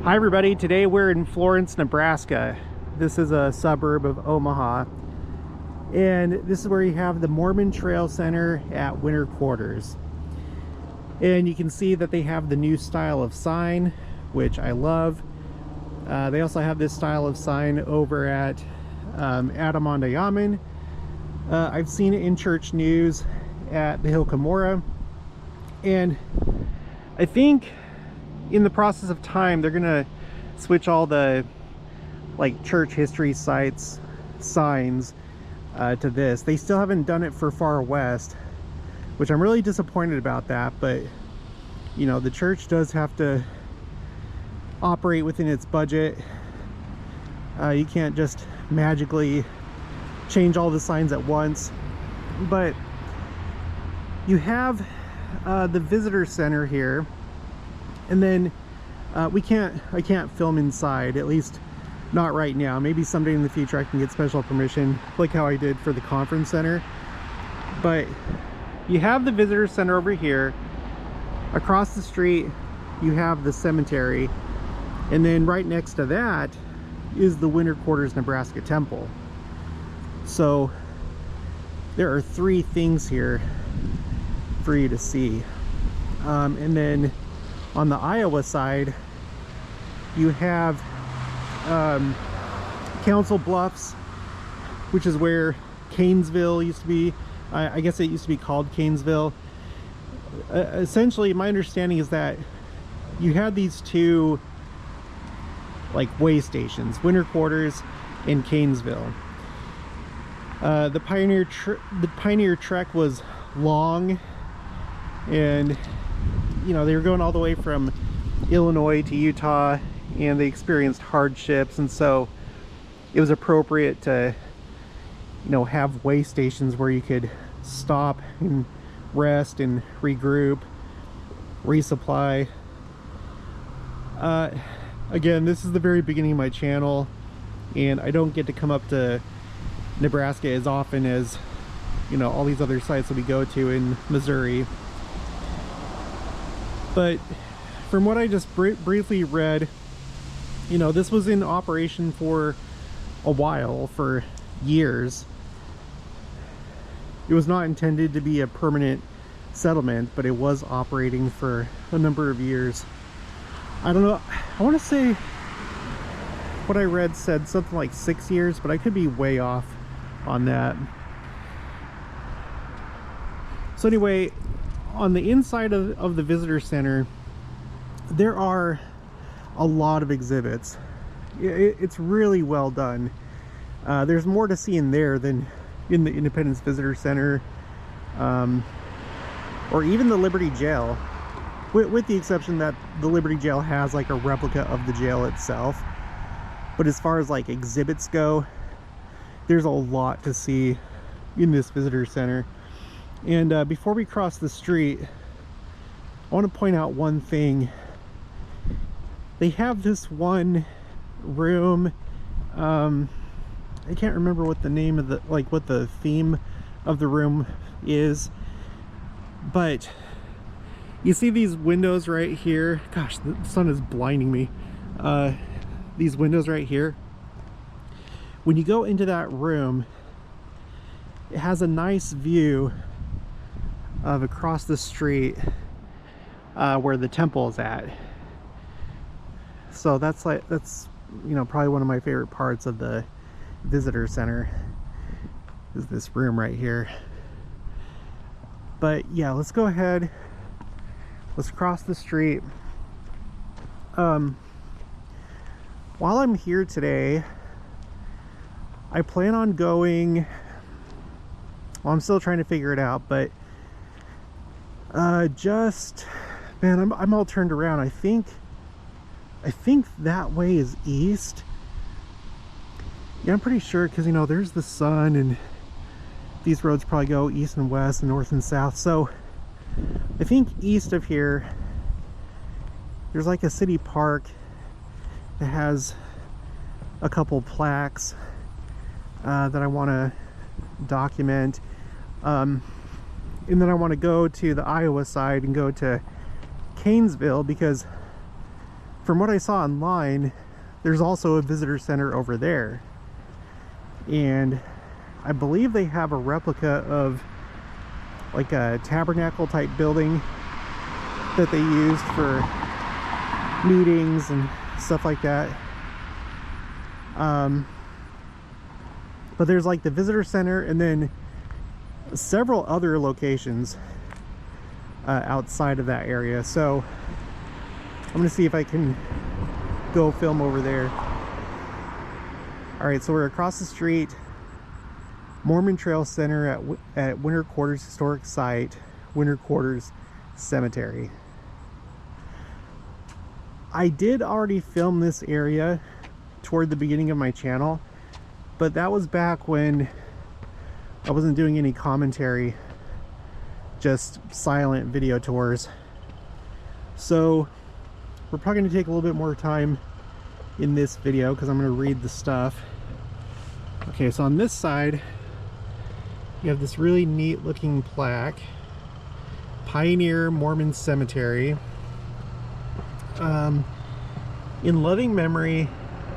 Hi everybody, today we're in Florence, Nebraska. This is a suburb of Omaha, and this is where you have the Mormon Trail Center at Winter Quarters. And you can see that they have the new style of sign, which I love. They also have this style of sign over at Adamondayaman. I've seen it in church news at the Hill Cumorah, and I think in the process of time they're gonna switch all the like church history sites signs to this. They still haven't done it for Far West, which I'm really disappointed about that, but you know, the church does have to operate within its budget. You can't just magically change all the signs at once. But you have the visitor center here, and then I can't film inside, at least not right now. Maybe someday in the future I can get special permission, like how I did for the conference center. But you have the visitor center over here. Across the street you have the cemetery, and then right next to that is the Winter Quarters Nebraska temple. So there are three things here for you to see. And then on the Iowa side you have Council Bluffs, which is where Canesville used to be. I guess it used to be called Canesville. Essentially, my understanding is that you had these two like way stations, Winter Quarters and Canesville. The Pioneer Trek was long, and you know, they were going all the way from Illinois to Utah, and they experienced hardships, and so it was appropriate to, you know, have way stations where you could stop and rest and regroup, resupply. Again, this is the very beginning of my channel, and I don't get to come up to Nebraska as often as, you know, all these other sites that we go to in Missouri. But from what I just briefly read, you know, this was in operation for a while, for years. It was not intended to be a permanent settlement, but it was operating for a number of years. I don't know, I want to say what I read said something like 6 years, but I could be way off on that. So anyway, on the inside of the visitor center, there are a lot of exhibits. It's really well done. There's more to see in there than in the Independence Visitor Center, or even the Liberty Jail, with the exception that the Liberty Jail has like a replica of the jail itself. But as far as like exhibits go, there's a lot to see in this visitor center. And before we cross the street, I want to point out one thing. They have this one room, I can't remember what the name of the, like what the theme of the room is, but you see these windows right here. Gosh, the sun is blinding me. These windows right here, when you go into that room, it has a nice view of across the street where the temple is at. So that's you know, probably one of my favorite parts of the visitor center is this room right here. But yeah, let's go ahead, let's cross the street. While I'm here today, I plan on going, well, I'm still trying to figure it out, but man, I'm all turned around. I think that way is east. Yeah, I'm pretty sure, because you know, there's the sun, and these roads probably go east and west and north and south. So I think east of here there's like a city park that has a couple plaques that I want to document, and then I want to go to the Iowa side and go to Canesville, because from what I saw online, there's also a visitor center over there, and I believe they have a replica of like a tabernacle type building that they used for meetings and stuff like that. But there's like the visitor center and then several other locations outside of that area. So I'm gonna see if I can go film over there. All right, so we're across the street, Mormon Trail Center at Winter Quarters Historic Site, Winter Quarters Cemetery. I did already film this area toward the beginning of my channel, but that was back when I wasn't doing any commentary, just silent video tours. So we're probably going to take a little bit more time in this video because I'm going to read the stuff. Okay, so on this side you have this really neat looking plaque, Pioneer Mormon Cemetery, in loving memory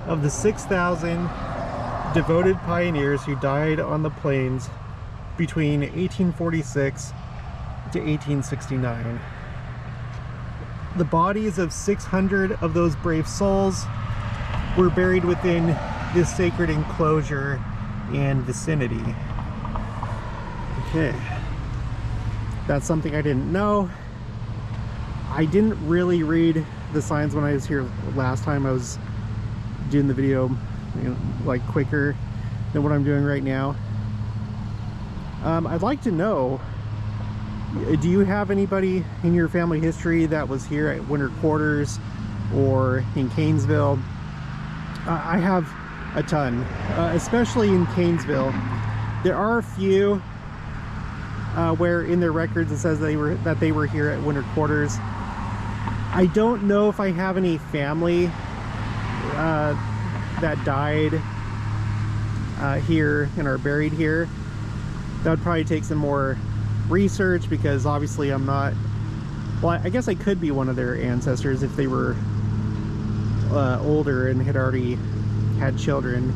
of the 6,000 devoted pioneers who died on the plains between 1846 to 1869. The bodies of 600 of those brave souls were buried within this sacred enclosure and vicinity. Okay, that's something I didn't know. I didn't really read the signs when I was here last time. I was doing the video, you know, like quicker than what I'm doing right now. I'd like to know, do you have anybody in your family history that was here at Winter Quarters or in Canesville? I have a ton, especially in Canesville. There are a few where in their records it says that they were here at Winter Quarters. I don't know if I have any family that died here and are buried here. That would probably take some more research, because obviously I'm not, well, I guess I could be one of their ancestors if they were older and had already had children.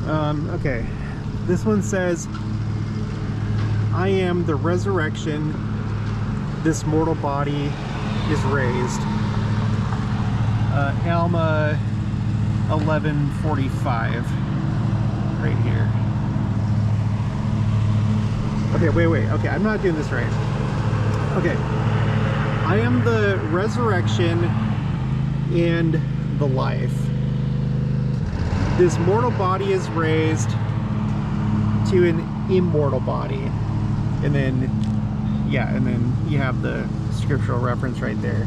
Okay, this one says, I am the resurrection, this mortal body is raised. Alma 11:45, right here. Okay, wait, okay, I'm not doing this right. Okay, I am the resurrection and the life. This mortal body is raised to an immortal body. And then, yeah, and then you have the scriptural reference right there.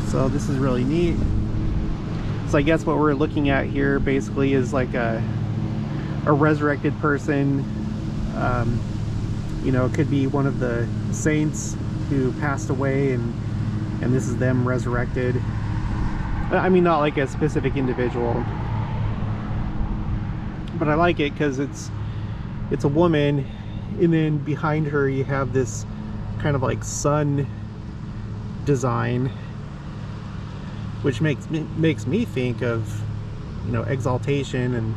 So this is really neat. So I guess what we're looking at here basically is like a resurrected person. You know, it could be one of the saints who passed away, and this is them resurrected. I mean, not like a specific individual, but I like it because it's a woman, and then behind her you have this kind of like sun design, which makes me think of, you know, exaltation and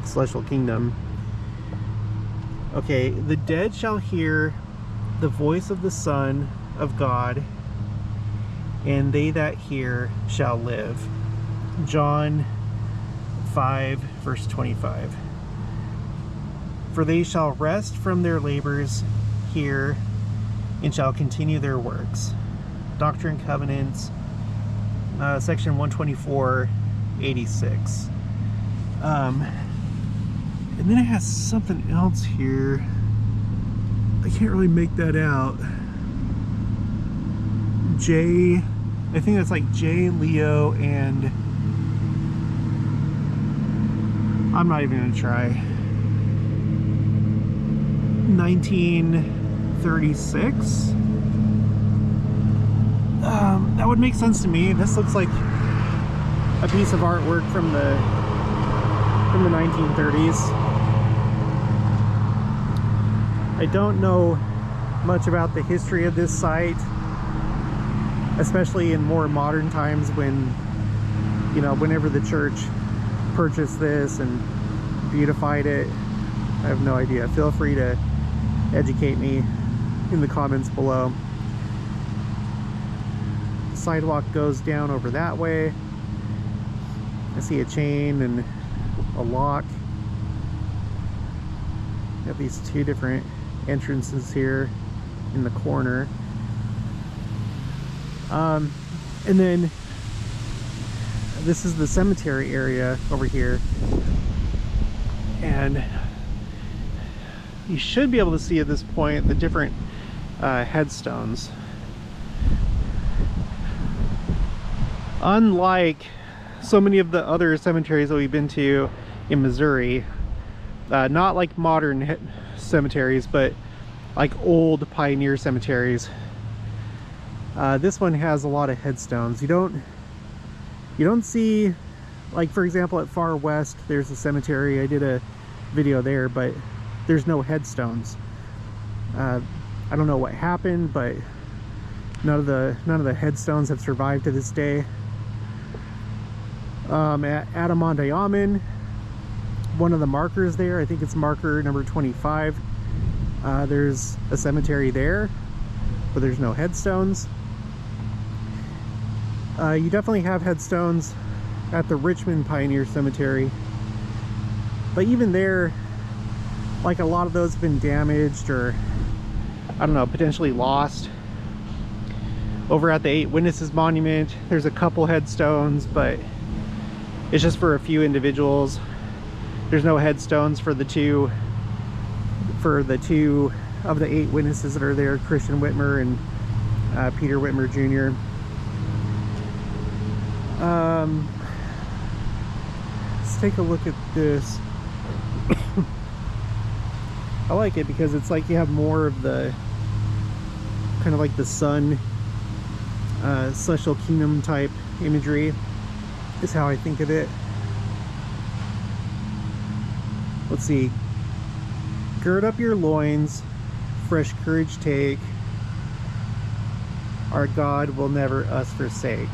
celestial kingdom. Okay, the dead shall hear the voice of the Son of God, and they that hear shall live. John 5 verse 25. For they shall rest from their labors here and shall continue their works. Doctrine and Covenants, section 124:86. And then it has something else here. I can't really make that out. J, I think that's like J, Leo, and I'm not even gonna try. 1936. That would make sense to me. This looks like a piece of artwork from the 1930s. I don't know much about the history of this site. especially in more modern times when, you know, whenever the church purchased this and beautified it. I have no idea. Feel free to educate me in the comments below. The sidewalk goes down over that way. I see a chain and a lock. Got these two different entrances here in the corner. And then this is the cemetery area over here. And you should be able to see at this point the different headstones. Unlike so many of the other cemeteries that we've been to in Missouri, not like modern cemeteries, but like old pioneer cemeteries, this one has a lot of headstones. You don't see, like, for example, at Far West there's a cemetery. I did a video there, but there's no headstones. I don't know what happened, but none of the headstones have survived to this day. At Adamondayaman, one of the markers there, I think it's marker number 25, there's a cemetery there, but there's no headstones. You definitely have headstones at the Richmond Pioneer Cemetery, but even there, like, a lot of those have been damaged, or I don't know, potentially lost. Over at the 8 Witnesses Monument, there's a couple headstones, but it's just for a few individuals. There's no headstones for the two of the 8 witnesses that are there, Christian Whitmer and Peter Whitmer Jr. Let's take a look at this. I like it because it's like you have more of the kind of like the sun, celestial kingdom type imagery is how I think of it. Let's see. Gird up your loins, fresh courage take. Our God will never us forsake.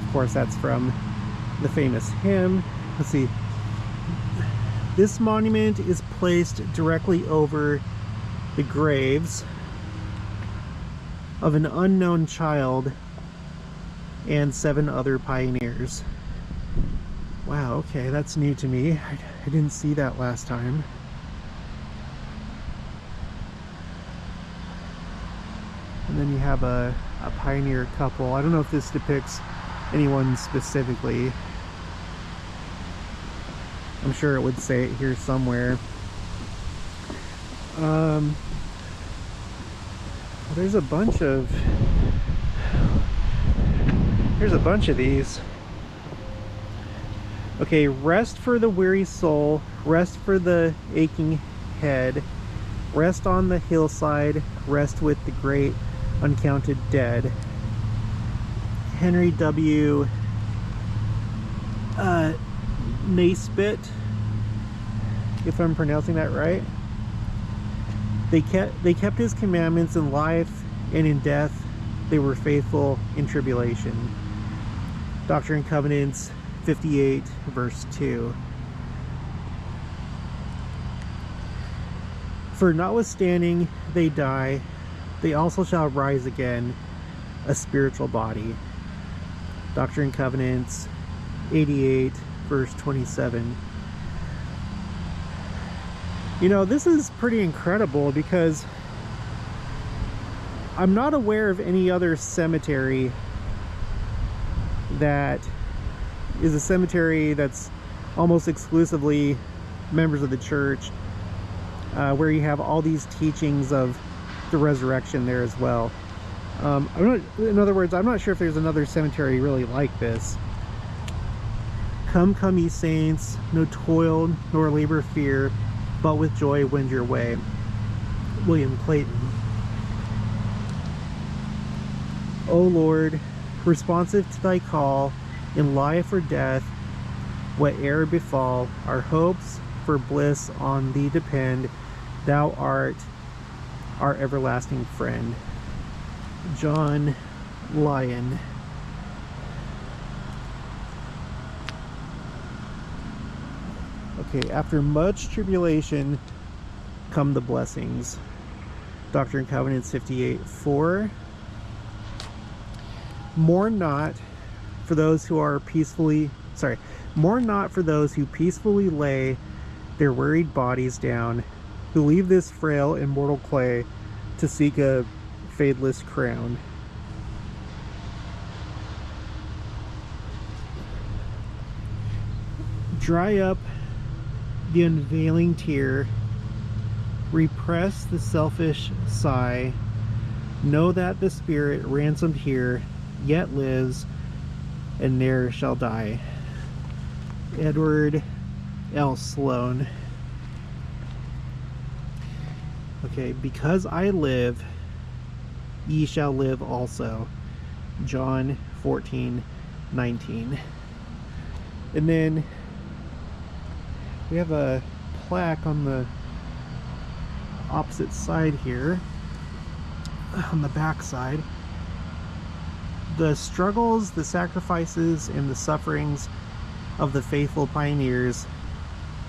Of course, that's from the famous hymn. Let's see. This monument is placed directly over the graves of an unknown child and 7 other pioneers. Wow, okay, that's new to me. I didn't see that last time. And then you have a pioneer couple. I don't know if this depicts anyone specifically. I'm sure it would say it here somewhere. There's a bunch of these. Okay, rest for the weary soul, rest for the aching head, rest on the hillside, rest with the great uncounted dead. Henry W. Naisbitt, if I'm pronouncing that right. They kept his commandments in life, and in death they were faithful in tribulation. Doctrine and Covenants 58 verse 2. For notwithstanding they die, they also shall rise again, a spiritual body. Doctrine and Covenants 88 verse 27. You know, this is pretty incredible because I'm not aware of any other cemetery that is a cemetery that's almost exclusively members of the church, where you have all these teachings of the resurrection there as well. In other words, I'm not sure if there's another cemetery really like this. Come, come, ye saints, no toil nor labor fear, but with joy wend your way. William Clayton. O Lord, responsive to thy call, in life or death, whate'er befall, our hopes for bliss on thee depend. Thou art our everlasting friend. John lion. Okay, after much tribulation come the blessings. Doctrine and Covenants 58:4. Mourn not for those who are peacefully, mourn not for those who peacefully lay their wearied bodies down, who leave this frail and mortal clay to seek a fadeless crown. Dry up the unveiling tear, repress the selfish sigh, know that the spirit ransomed here yet lives and ne'er shall die. Edward L. Sloan. Okay, because I live, ye shall live also. John 14:19. And then we have a plaque on the opposite side here, on the back side. The struggles, the sacrifices, and the sufferings of the faithful pioneers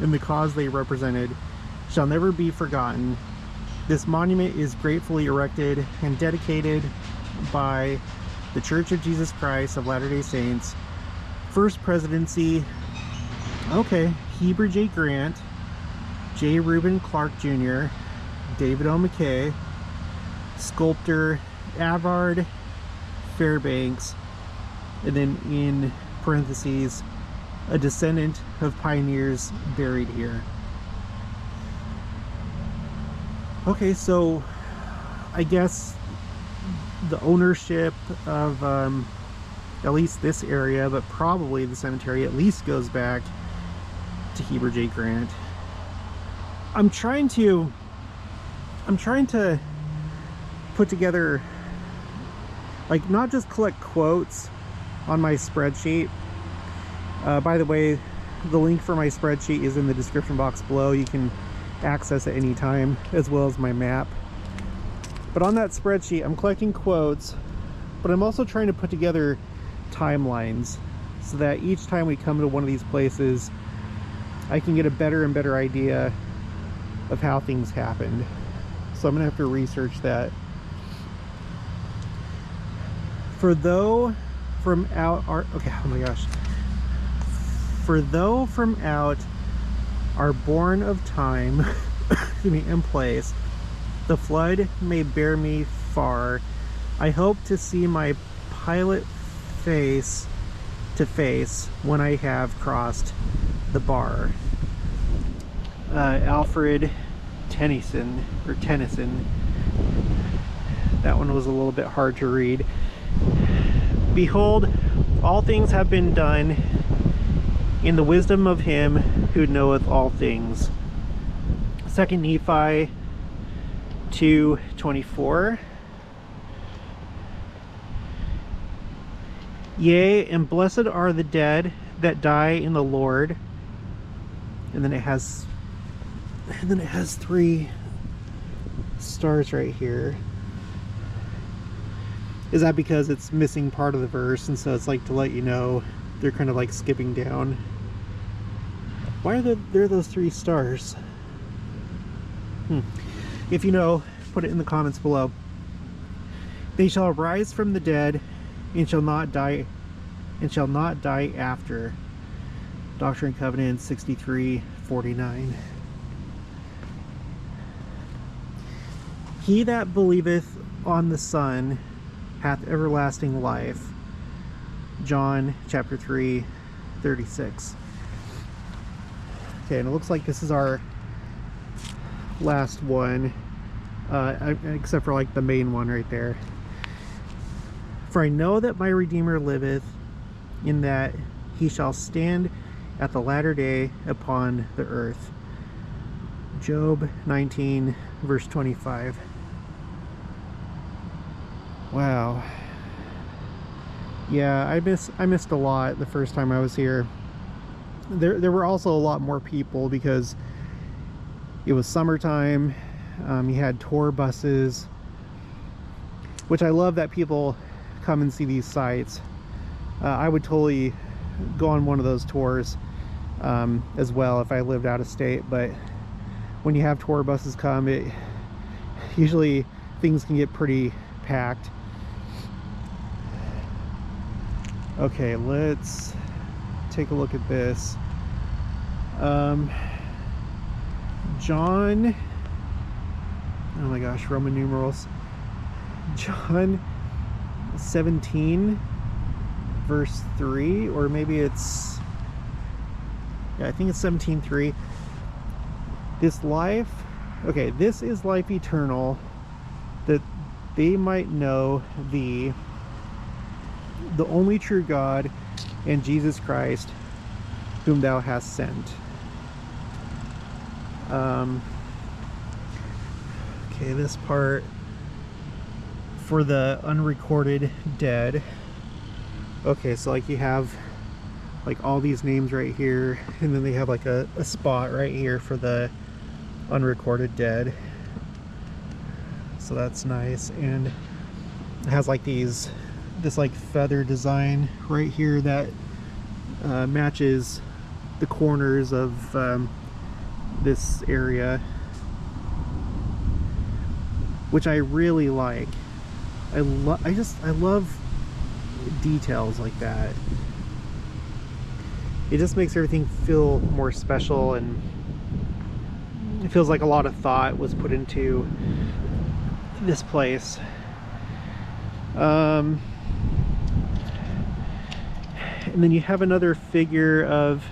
and the cause they represented shall never be forgotten. This monument is gratefully erected and dedicated by the Church of Jesus Christ of Latter-day Saints, First Presidency, okay, Heber J. Grant, J. Reuben Clark Jr., David O. McKay, sculptor Avard Fairbanks, and then in parentheses, a descendant of pioneers buried here. Okay, so I guess the ownership of at least this area, but probably the cemetery, at least goes back to Heber J. Grant. I'm trying to put together, like, not just collect quotes on my spreadsheet. By the way, the link for my spreadsheet is in the description box below. You can access at any time, as well as my map. But on that spreadsheet, I'm collecting quotes, but I'm also trying to put together timelines so that each time we come to one of these places, I can get a better and better idea of how things happened. So I'm gonna have to research that. For though from out are, okay, oh my gosh. For though from out are born of time, excuse me, in place, the flood may bear me far. I hope to see my pilot face to face when I have crossed the bar. Alfred Tennyson, or Tennyson. That one was a little bit hard to read. Behold, all things have been done in the wisdom of him who knoweth all things. 2 Nephi 2:24. Yea, and blessed are the dead that die in the Lord. And then it has 3 stars right here. Is that because it's missing part of the verse, and so it's like to let you know they're kind of like skipping down? Why are there those 3 stars? If you know, put it in the comments below. They shall rise from the dead and shall not die after. Doctrine and Covenants 63:49. He that believeth on the Son hath everlasting life. John chapter 3:36. Okay, and it looks like this is our last one, except for like the main one right there. For I know that my Redeemer liveth, in that he shall stand at the latter day upon the earth. Job 19 verse 25. Wow. Yeah, I missed a lot the first time I was here. There were also a lot more people because it was summertime. You had tour buses, which I love that people come and see these sites, I would totally go on one of those tours as well if I lived out of state. But when you have tour buses come, it usually things can get pretty packed. Okay, let's take a look at this. John, oh my gosh, Roman numerals. John 17 verse 3, or maybe it's, yeah, I think it's 17:3. This life, okay, this is life eternal, that they might know the only true God and Jesus Christ, whom thou hast sent. Okay, this part for the unrecorded dead. Okay, so like you have like all these names right here, and then they have like a spot right here for the unrecorded dead. So that's nice, and it has like this like feather design right here that matches the corners of this area, which I really like. I love details like that. It just makes everything feel more special, and it feels like a lot of thought was put into this place. And then you have another figure of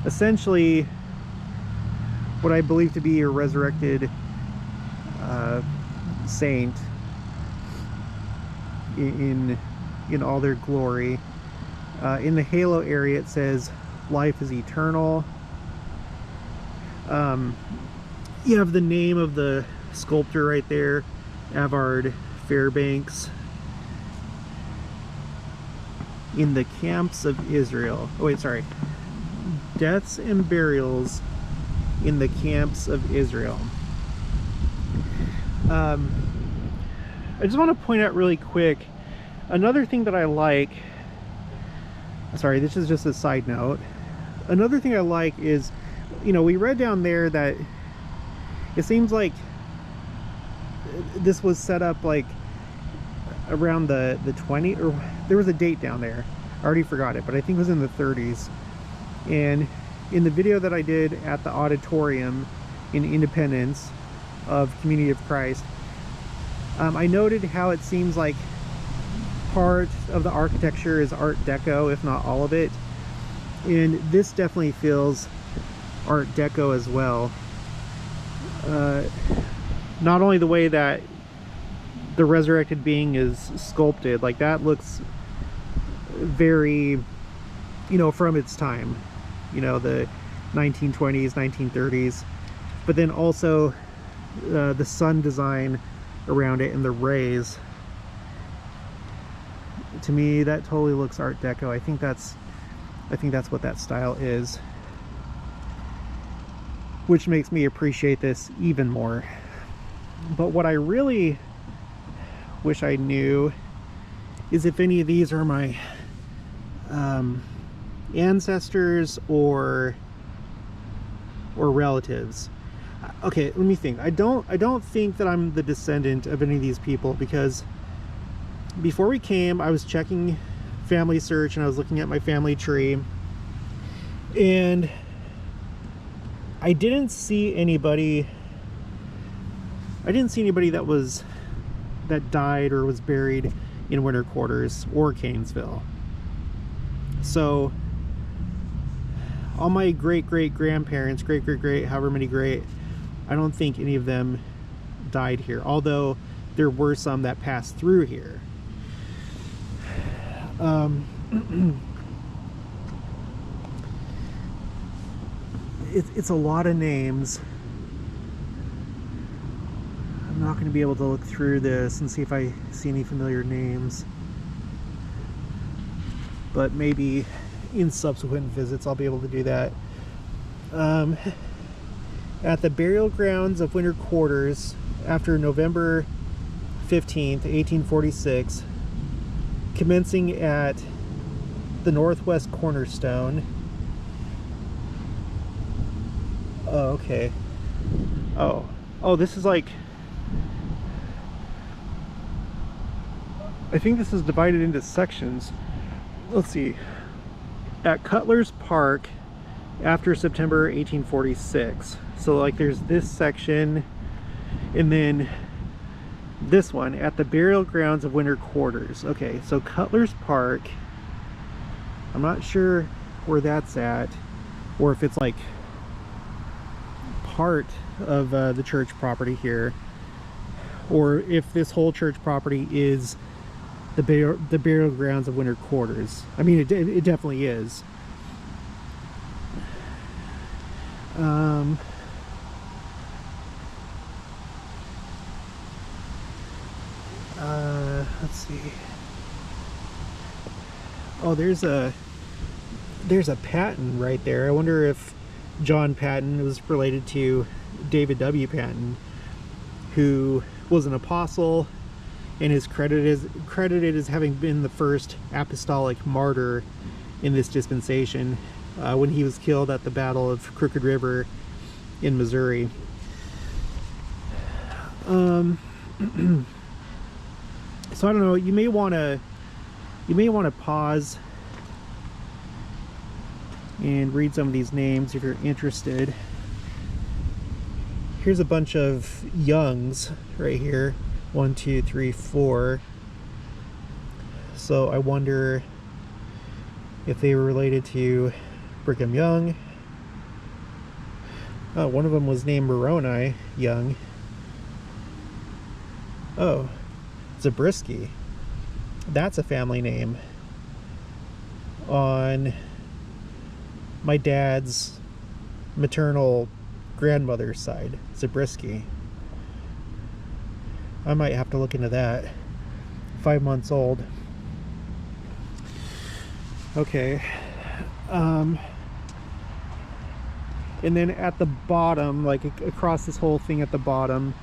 essentially what I believe to be a resurrected saint in all their glory. In the halo area it says life is eternal. You have the name of the sculptor right there, Avard Fairbanks. In the camps of Israel. Oh wait, sorry. Deaths and burials in the camps of Israel. I just want to point out really quick, another thing that I like, sorry, this is just a side note. Another thing I like is, you know, we read down there that it seems like this was set up like around the 20, or there was a date down there, I already forgot it, but I think it was in the 30s. And in the video that I did at the auditorium in Independence of Community of Christ, I noted how it seems like part of the architecture is Art Deco, if not all of it, and this definitely feels Art Deco as well. Not only the way that the resurrected being is sculpted, like that looks very, you know, from its time, you know, the 1920s, 1930s, but then also the sun design around it and the rays. To me, that totally looks Art Deco. I think that's what that style is, which makes me appreciate this even more. But what I really wish I knew is if any of these are my ancestors or relatives. Okay, let me think. I don't think that I'm the descendant of any of these people, because before we came I was checking Family Search and I was looking at my family tree, and I didn't see anybody that died or was buried in Winter Quarters or Canesville. So all my great-great-grandparents, great-great-great, however many great, I don't think any of them died here, although there were some that passed through here. It's a lot of names. I'm not going to be able to look through this and see if I see any familiar names, but maybe in subsequent visits I'll be able to do that. At the burial grounds of Winter Quarters, after November 15th, 1846, commencing at the northwest cornerstone. Oh, okay. Oh, this is like, I think this is divided into sections. Let's see. At Cutler's Park after September 1846. So like there's this section, and then this one at the burial grounds of winter quarters. Okay, so Cutler's Park, I'm not sure where that's at, or if it's like part of the church property here, or if this whole church property is the burial grounds of winter quarters. I mean, it definitely is. Let's see. Oh, there's a Patton right there. I wonder if John Patton was related to David W. Patton, who was an apostle and is credited as having been the first apostolic martyr in this dispensation when he was killed at the Battle of Crooked River in Missouri. So I don't know, you may want to pause and read some of these names if you're interested. Here's a bunch of Youngs right here. 1, 2, 3, 4. So I wonder if they were related to Brigham Young. Oh, one of them was named Moroni Young. Oh, Zabriskie. That's a family name on my dad's maternal grandmother's side, Zabriskie. I might have to look into that. 5 months old. Okay. And then at the bottom, like across this whole thing at the bottom,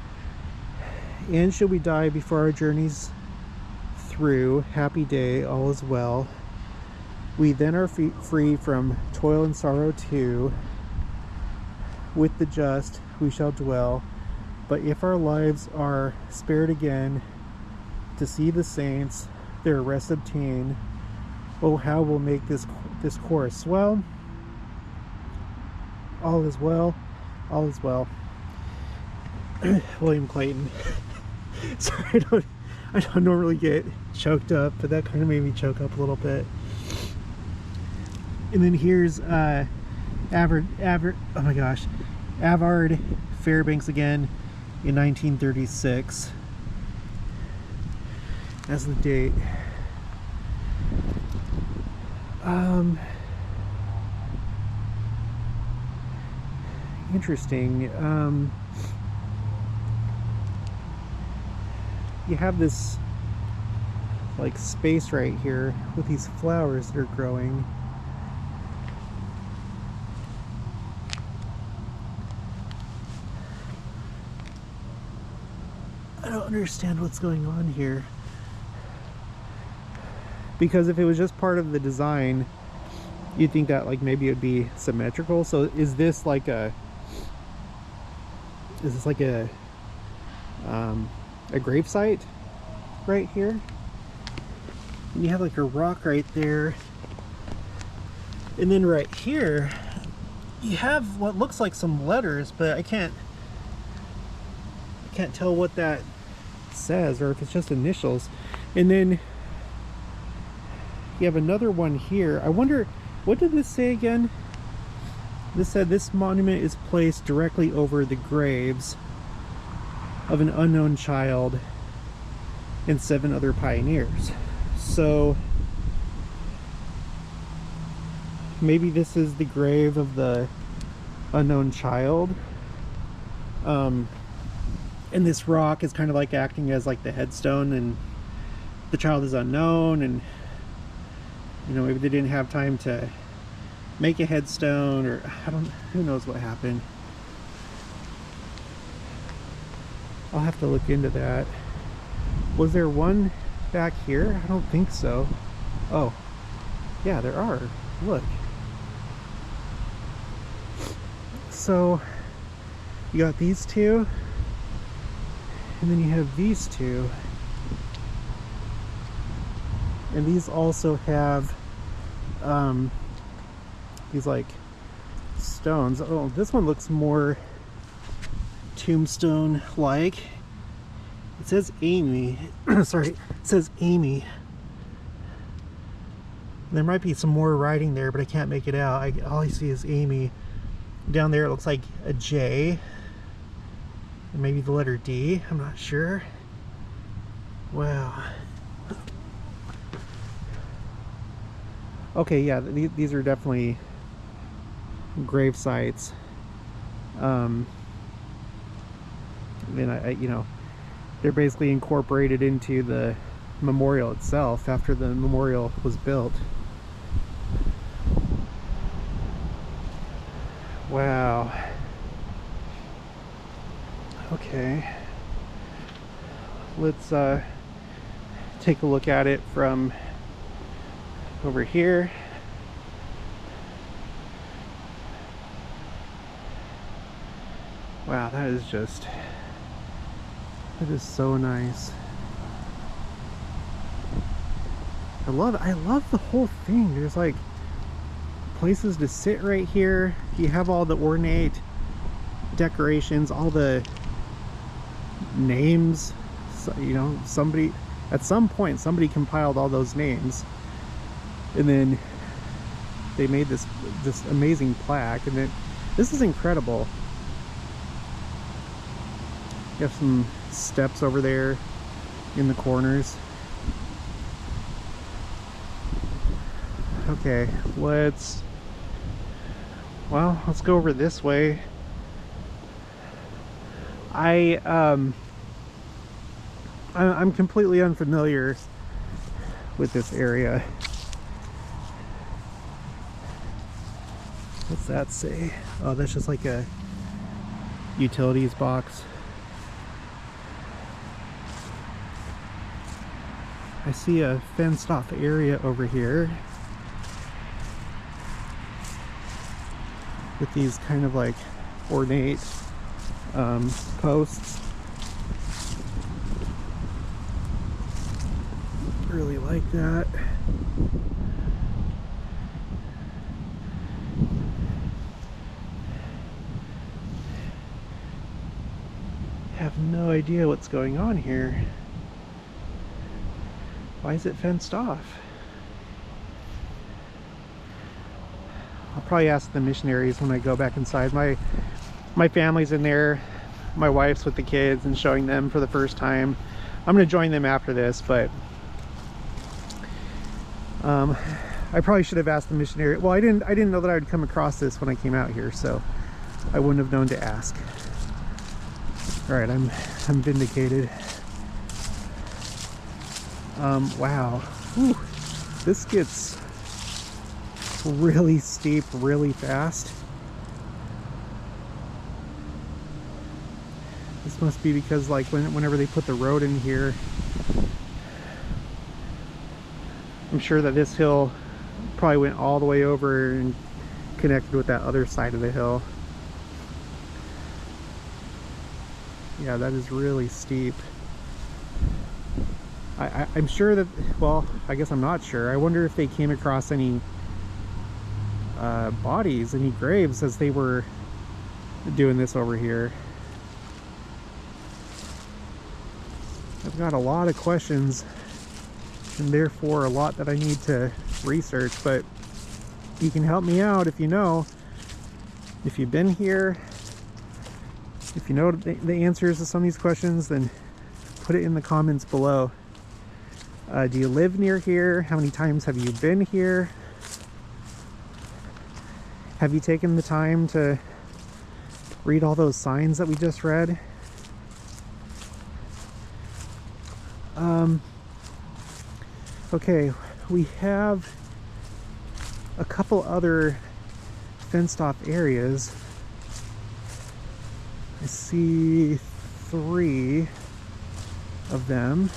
and should we die before our journeys through, happy day, all is well. We then are free from toil and sorrow too. With the just we shall dwell. But if our lives are spared again to see the saints their rest obtain, oh how we'll make this course. Well, all is well, all is well. William Clayton. Sorry, I don't normally get choked up, but that kind of made me choke up a little bit. And then here's oh my gosh, Avard Fairbanks again in 1936 as the date. Interesting. You have this like space right here with these flowers that are growing. I don't understand what's going on here, because if it was just part of the design, you'd think that like maybe it would be symmetrical. So is this like a grave site right here? And you have like a rock right there, and then right here you have what looks like some letters, but I can't tell what that says, or if it's just initials. And then you have another one here. I wonder, what did this say again? This said this monument is placed directly over the graves of an unknown child and 7 other pioneers. So maybe this is the grave of the unknown child. And this rock is kind of like acting as like the headstone, and the child is unknown, and you know, maybe they didn't have time to make a headstone, or who knows what happened. I'll have to look into that. Was there one back here? I don't think so. Oh, yeah, there are. Look. So you got these two, and then you have these two. And these also have these like stones. Oh, this one looks more tombstone like. It says Amy. Sorry, it says Amy. There might be some more writing there, but I can't make it out. All I see is Amy. Down there it looks like a J. And maybe the letter D. I'm not sure. Wow. Okay, yeah, these are definitely grave sites. And you know, they're basically incorporated into the memorial itself after the memorial was built. Wow. Okay. Let's take a look at it from over here. Wow, that is so nice. I love the whole thing. There's like places to sit right here. You have all the ornate decorations, all the names. So, you know, at some point somebody compiled all those names, and then they made this amazing plaque. And this is incredible. You have some steps over there in the corners. Okay, let's go over this way. I'm completely unfamiliar with this area. What's that say? Oh, that's just like a utilities box. I see a fenced off area over here with these kind of like ornate posts. Really like that. Have no idea what's going on here. Why is it fenced off? I'll probably ask the missionaries when I go back inside. My family's in there. My wife's with the kids and showing them for the first time. I'm gonna join them after this, but I probably should have asked the missionary. Well, I didn't know that I would come across this when I came out here, so I wouldn't have known to ask. All right, I'm vindicated. Wow. Whew. This gets really steep really fast. This must be because like whenever they put the road in here, I'm sure that this hill probably went all the way over and connected with that other side of the hill. Yeah, that is really steep. I'm sure that, well, I guess I'm not sure. I wonder if they came across any bodies, any graves as they were doing this over here. I've got a lot of questions and therefore a lot that I need to research, but you can help me out if you know. If you've been here, if you know the answers to some of these questions, then put it in the comments below. Do you live near here? How many times have you been here? Have you taken the time to read all those signs that we just read? Okay, we have a couple other fenced off areas. I see 3 of them.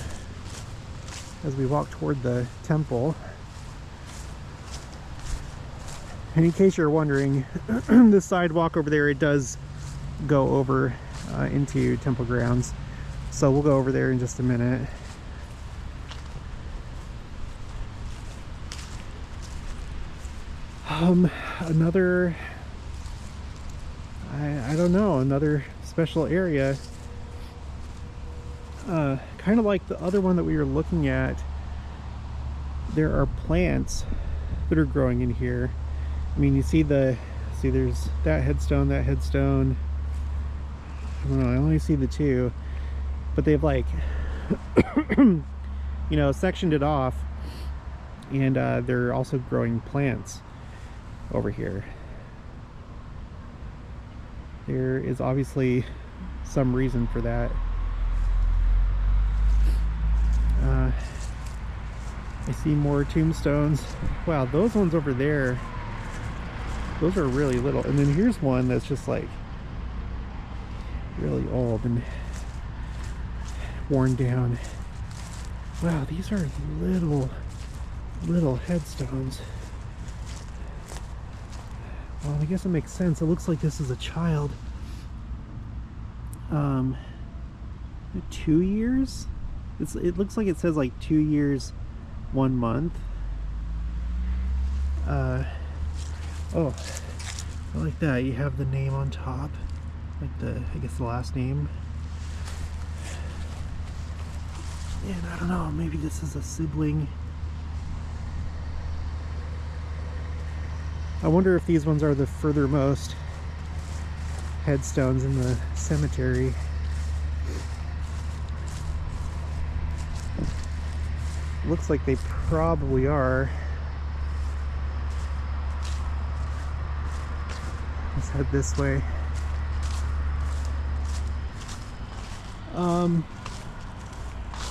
as we walk toward the temple. And in case you're wondering, the sidewalk over there, it does go over into temple grounds. So we'll go over there in just a minute. Another, I don't know, another special area. Kind of like the other one that we were looking at, there are plants that are growing in here. I mean, you see there's that headstone, I don't know, I only see the two, but they've like, you know, sectioned it off, and they're also growing plants over here. There is obviously some reason for that. I see more tombstones. Wow, those ones over there, those are really little. And then here's one that's just like really old and worn down. Wow, these are little headstones. Well, I guess it makes sense. It looks like this is a child. 2 years? It looks like it says like 2 years, 1 month. Oh, I like that. You have the name on top, like I guess the last name. And I don't know, maybe this is a sibling. I wonder if these ones are the furthermost headstones in the cemetery. Looks like they probably are. Let's head this way.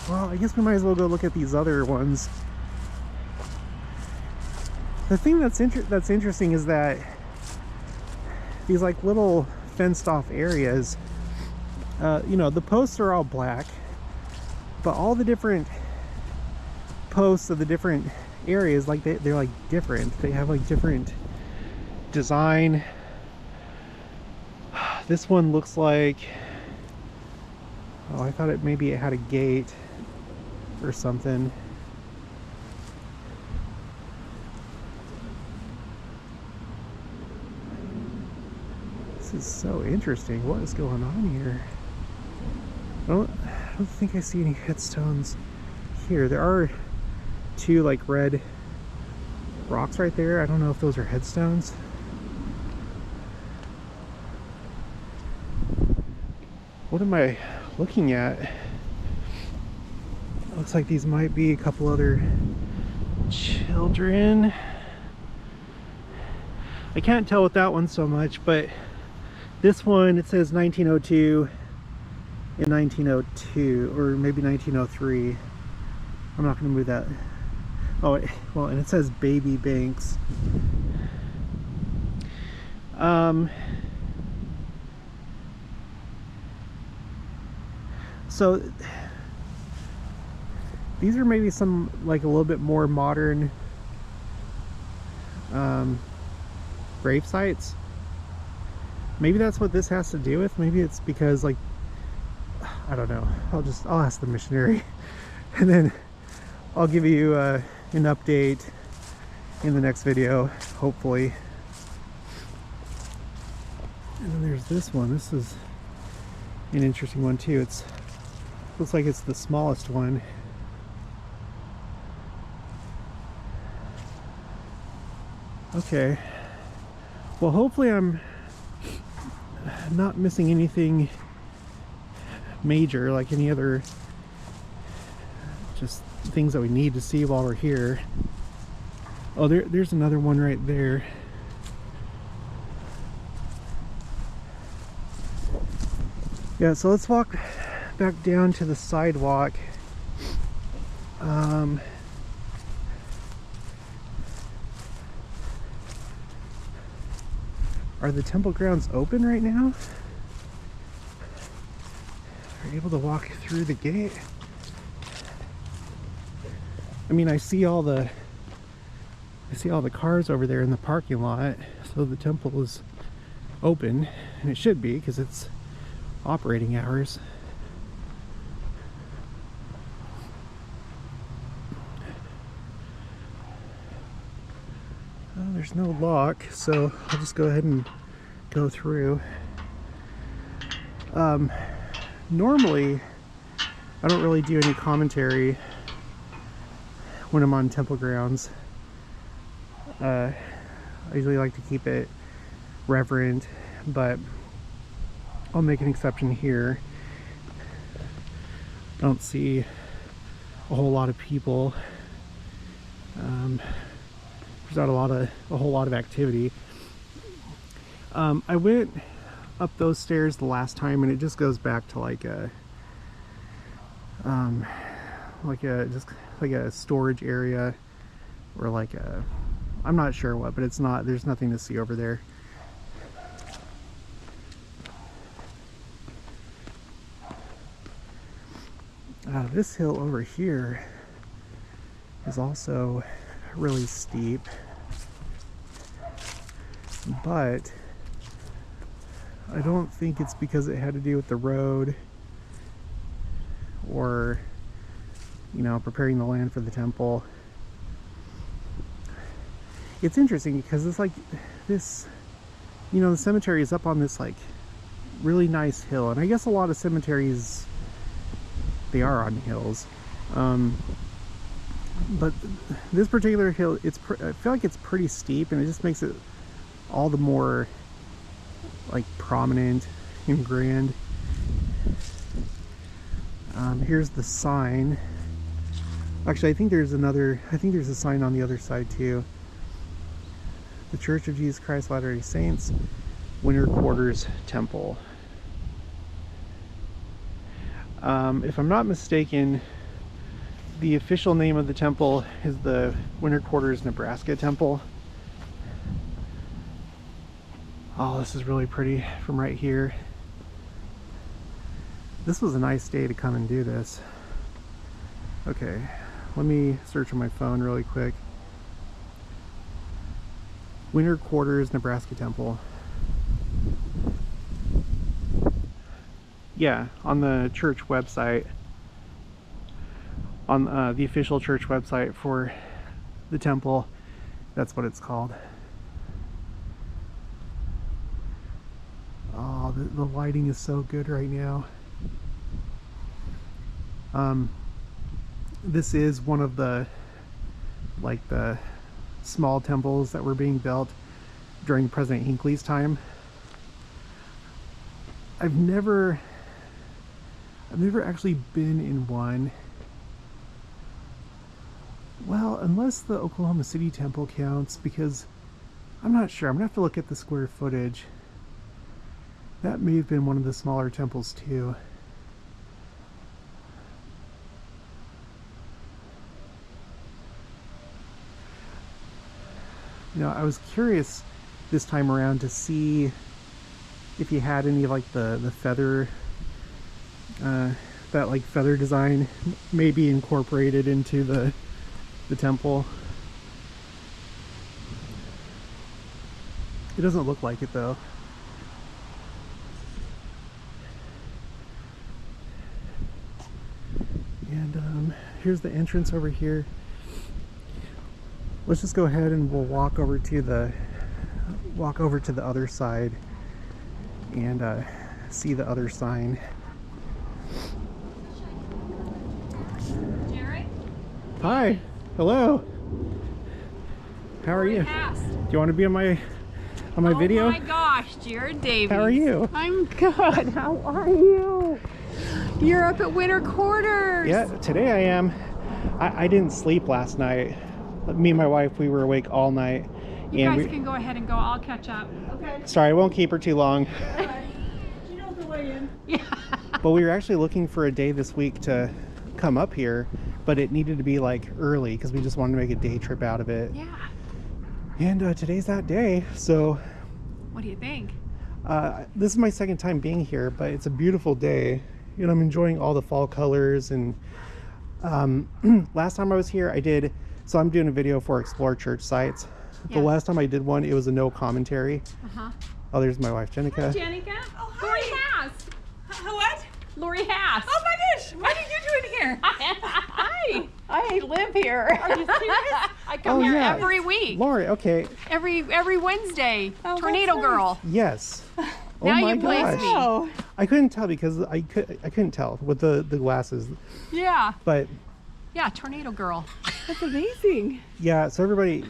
Well, I guess we might as well go look at these other ones. The thing that's interesting is that these like little fenced off areas, you know, the posts are all black, but all the different posts of the different areas, like they're like different. They have like different design. This one looks like, oh, I thought maybe it had a gate or something. This is so interesting. What is going on here? I don't think I see any headstones here. There are two like red rocks right there. I don't know if those are headstones. What am I looking at? Looks like these might be a couple other children. I can't tell with that one so much, but this one, it says 1902 and 1902, or maybe 1903. I'm not going to move that. Oh, well, and it says Baby Banks. So these are maybe some like a little bit more modern grave sites. Maybe that's what this has to do with. Maybe it's because, like, I don't know. I'll ask the missionary, and then I'll give you an update in the next video, hopefully. And then there's this one. This is an interesting one too. Looks like it's the smallest one. Okay. Well, hopefully I'm not missing anything major, like any other just things that we need to see while we're here. Oh, there's another one right there. Yeah, so let's walk back down to the sidewalk. Are the temple grounds open right now? Are you able to walk through the gate? I mean, I see all the cars over there in the parking lot, so the temple is open, and it should be because it's operating hours. Oh, there's no lock, so I'll just go ahead and go through. Normally I don't really do any commentary when I'm on temple grounds. I usually like to keep it reverent, but I'll make an exception here. I don't see a whole lot of people. There's not a whole lot of activity. I went up those stairs the last time, and it just goes back to like a storage area, or like a, I'm not sure what, but it's not, there's nothing to see over there. This hill over here is also really steep, but I don't think it's because it had to do with the road or, you know, preparing the land for the temple. It's interesting because it's like this, you know, the cemetery is up on this like really nice hill, and I guess a lot of cemeteries, they are on hills, but this particular hill, I feel like it's pretty steep, and it just makes it all the more like prominent and grand. Here's the sign. Actually, I think there's a sign on the other side too. The Church of Jesus Christ of Latter-day Saints, Winter Quarters Temple. If I'm not mistaken, the official name of the temple is the Winter Quarters Nebraska Temple. Oh, this is really pretty from right here. This was a nice day to come and do this. Okay, let me search on my phone really quick. Winter Quarters Nebraska Temple. Yeah, on the church website, on the official church website for the temple, that's what it's called. Oh, the lighting is so good right now. This is one of the small temples that were being built during President Hinckley's time. I've never actually been in one. Well, unless the Oklahoma City temple counts, because I'm not sure. I'm gonna have to look at the square footage. That may have been one of the smaller temples too. You know, I was curious this time around to see if you had any like the feather, that like feather design maybe incorporated into the temple. It doesn't look like it though. And here's the entrance over here. Let's just go ahead and we'll walk over to the other side and see the other sign. Jared? Hi. Hello. How are you? Passed. Do you want to be on my video? Oh my gosh, Jared Davies. How are you? I'm good. How are you? You're up at Winter Quarters. Yeah, today I am. I didn't sleep last night. Me and my wife, we were awake all night. You guys can go ahead and go. I'll catch up. Okay. Sorry, I won't keep her too long. She knows the way in. Yeah. But we were actually looking for a day this week to come up here, but it needed to be like early because we just wanted to make a day trip out of it. Yeah. And today's that day, so What do you think? this is my second time being here, but it's a beautiful day, and I'm enjoying all the fall colors. And Last time I was here, I did. So I'm doing a video for Explore Church Sites. Yeah. The last time I did one, it was a no commentary. Uh-huh. Oh, there's my wife, Jenica. Janica? Oh, Lori hi. Haas. What? Lori Haas. Oh my gosh, what are you doing here? Hi. I live here. Are you serious? I come Oh, here yeah. every week. Lori, okay. Every Wednesday. Oh, Tornado that's Girl. Yes. Oh Now my you place gosh. me. Oh, I couldn't tell because I couldn't tell with the glasses. Yeah. But Yeah, Tornado Girl. that's amazing. yeah, so everybody,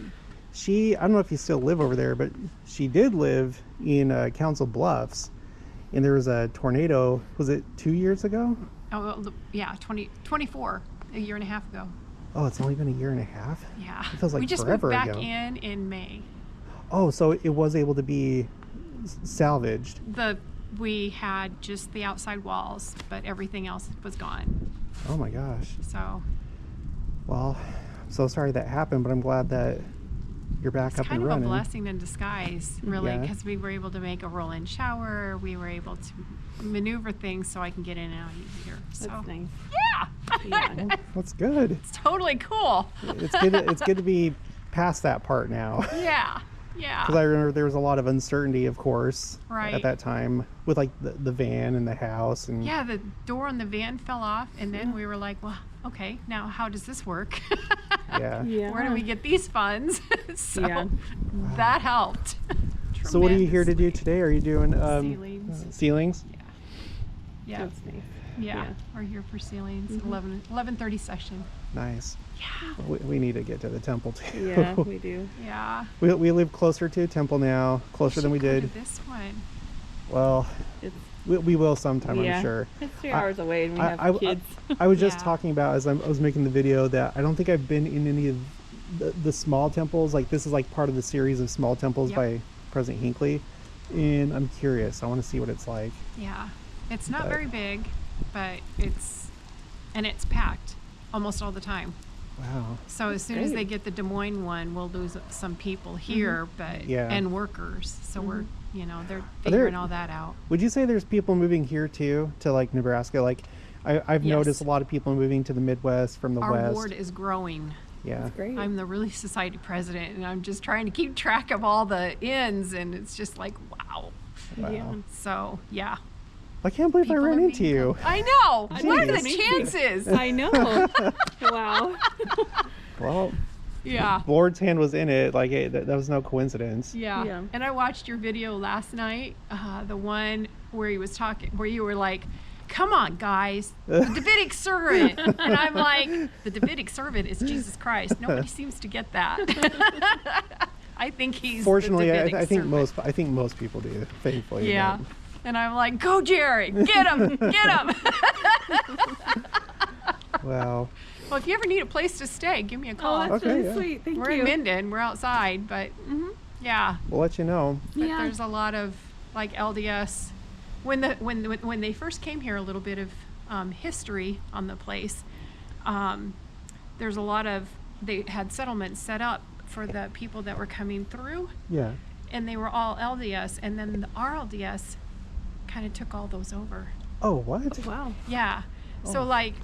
I don't know if you still live over there, but she did live in Council Bluffs, and there was a tornado. Was it 2 years ago? Oh, well, yeah, 24, a year and a half ago. Oh, it's only been a year and a half. Yeah. It feels like we just forever moved back ago. in May. Oh, so it was able to be salvaged. We had just the outside walls, but everything else was gone. Oh my gosh. So Well, I'm so sorry that happened, but I'm glad that you're back it's up kind and of running. a blessing in disguise, really, Yeah. because we were able to make a roll-in shower. We were able to maneuver things so I can get in and out easier. So That's nice. yeah, Yeah. That's good. it's totally cool. It's good. It's good to be past that part now. Yeah, yeah. Because I remember there was a lot of uncertainty, of course, Right. at that time with like the van and the house and Yeah, the door on the van fell off, and then we were like, well, okay, now how does this work? yeah. Yeah. Where do we get these funds? So Yeah. that helped. So what are you here to do tremendously. today? Are you doing Ceilings. ceilings? Yeah, That's nice. yeah, Yeah. we're here for ceilings. 11:30 session. Nice. Yeah, We need to get to the temple too. Yeah, we do. yeah. we live closer to temple now, closer than we Should go did. to this one. Well, It's, we will sometime, yeah. I'm sure. It's 3 hours away and we have I- kids. I was just Yeah. talking about as I was making the video that I don't think I've been in any of the small temples. Like this is like part of the series of small temples Yep. by President Hinckley, and I'm curious. I want to see what it's like. Yeah, it's not But- very big, but it's packed almost all the time. Wow. So as soon as great. they get the Des Moines one, we'll lose some people here, but Yeah. and workers. So we're they're there- figuring all that out. Would you say there's people moving here too, to like Nebraska? Like I've Yes. noticed a lot of people moving to the Midwest from the Our West. ward is growing. Yeah. Great. I'm the Relief Society president, and I'm just trying to keep track of all the ins, and it's just like, wow. Wow. Yeah. So, yeah. I can't believe People I ran are into being you. com- I know. I What are know, the me too. chances? I know. Wow. Well, Yeah. Lord's hand was in it. Like that was no coincidence. Yeah. Yeah. And I watched your video last night, the one where he was talking, where you were like, come on, guys, the Davidic servant. And I'm like, the Davidic servant is Jesus Christ. Nobody seems to get that. I think he's Fortunately, the I Davidic think servant. I think most people do. Thankfully. Yeah. but- And I'm like, go, Jerry, get him, get him. Wow. Well, if you ever need a place to stay, give me a Oh, call. that's Okay, really yeah. sweet. Thank We're you. in Minden. We're outside, but yeah. We'll let you know. But Yeah. there's a lot of like LDS. When they first came here, a little bit of history on the place. There's a lot of they had settlements set up for the people that were coming through, Yeah. and they were all LDS, and then the RLDS kind of took all those over. Oh, what? Wow. Yeah. So like,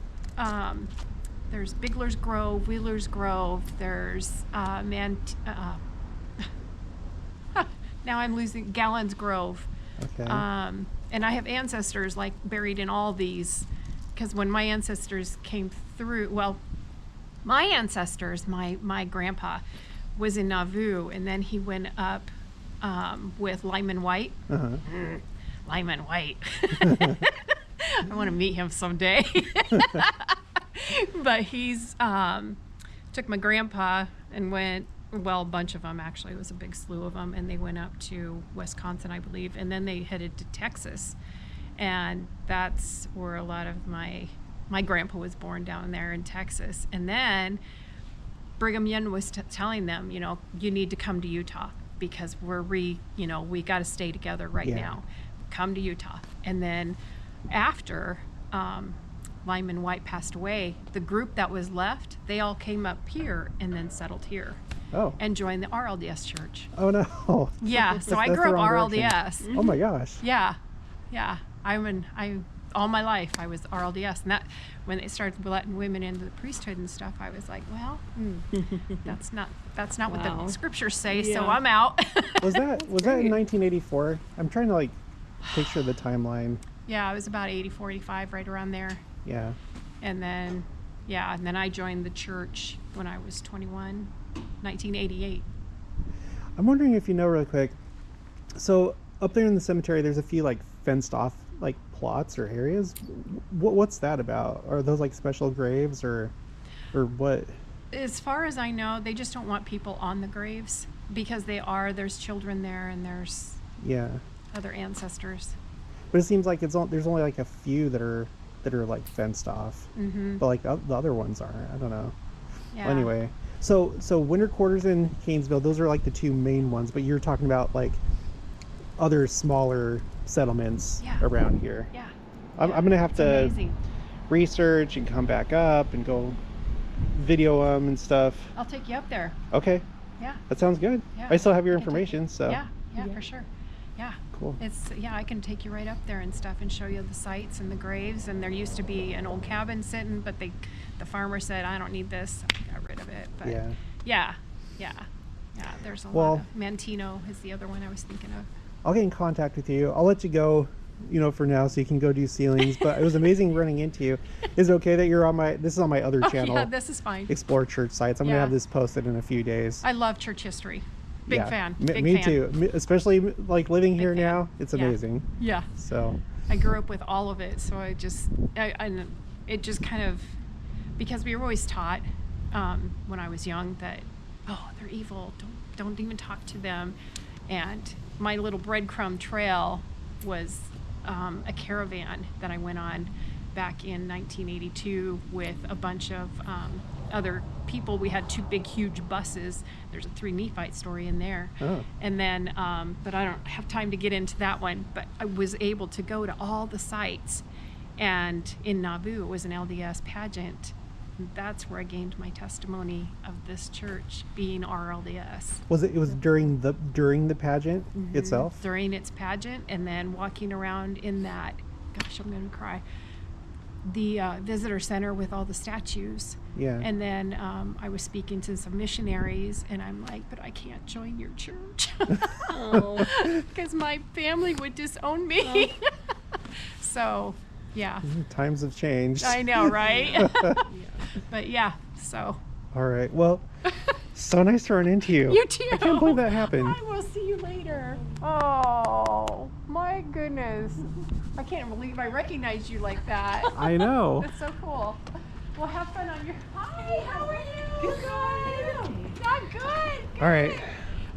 there's Bigler's Grove, Wheeler's Grove. There's now I'm losing Gallon's Grove. Okay. And I have ancestors like buried in all these, because when my ancestors came through, well, my ancestors, my grandpa was in Nauvoo, and then he went up with Lyman White. Uh-huh. Lyman White. I want to meet him someday. But he's took my grandpa and went, well, a bunch of them actually. It was a big slew of them, and they went up to Wisconsin, I believe, and then they headed to Texas, and that's where a lot of my grandpa was born, down there in Texas. And then Brigham Young was telling them, you need to come to Utah because we got to stay together right Yeah. now. Come to Utah. And then after Lyman White passed away, the group that was left, they all came up here and then settled here Oh. and joined the RLDS church. Oh no. Yeah, so I That's grew the up wrong RLDS. Oh my gosh. Yeah, yeah. all my life I was RLDS, and that when they started letting women into the priesthood and stuff, I was like, well, that's not what Wow. the scriptures say, so Yeah. I'm out. Was that in 1984? I'm trying to like picture the timeline. Yeah, I was about 84, 85, right around there. Yeah. And then, and then I joined the church when I was 21, 1988. I'm wondering if you know really quick. So up there in the cemetery, there's a few like fenced off like plots or areas. What's that about? Are those like special graves or what? As far as I know, they just don't want people on the graves because there's children there and there's Yeah. other ancestors. But it seems like there's only like a few that are like fenced off. Mm-hmm. But like the other ones aren't. I don't know. Yeah. Well, anyway, so winter quarters in Haynesville, those are like the two main ones. But you're talking about like other smaller settlements Yeah. around here. Yeah. I'm gonna have It's to amazing. research and come back up and go video them and stuff. I'll take you up there. Okay, Yeah. that sounds good. Yeah. I still have your I can take information, so Yeah, for sure. Yeah. cool. I can take you right up there and stuff and show you the sites and the graves. And there used to be an old cabin sitting, but the farmer said, I don't need this. So I got rid of it. But Yeah. yeah. There's a Well- lot of Mantino is the other one I was thinking of. I'll get in contact with you. I'll let you go, for now, so you can go do ceilings. But it was amazing running into you. Is it okay that you're on this is on my other channel, Yeah, this is fine. Explore Church Sites. I'm gonna Yeah. have this posted in a few days. I love church history. Big Yeah. fan. Me Big fan. too. Especially like living here fan. now. It's Yeah. amazing. Yeah. So I grew up with all of it, so it just kind of, because we were always taught when I was young that, they're evil, don't even talk to them. And my little breadcrumb trail was a caravan that I went on back in 1982 with a bunch of other people. We had two big, huge buses. There's a 3 Nephite story in there. Oh. And then, but I don't have time to get into that one, but I was able to go to all the sites. And in Nauvoo, it was an LDS pageant. And that's where I gained my testimony of this church being RLDS. it was during the pageant itself? During its pageant, and then walking around in that, gosh, I'm going to cry, the visitor center with all the statues. Yeah. And then I was speaking to some missionaries, and I'm like, but I can't join your church Oh. because my family would disown me. So, yeah, Times have changed. I know, right? Yeah. But yeah, so. All right. Well, so nice to run into you. You too. I can't believe that happened. I will see you later. Oh, my goodness. I can't believe I recognize you like that. I know. That's so cool. Well, have fun on your. Hi, how are you? Good. Not good. All right.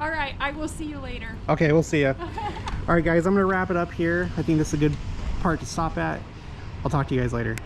All right, I will see you later. Okay, we'll see ya. All right, guys, I'm going to wrap it up here. I think this is a good part to stop at. I'll talk to you guys later.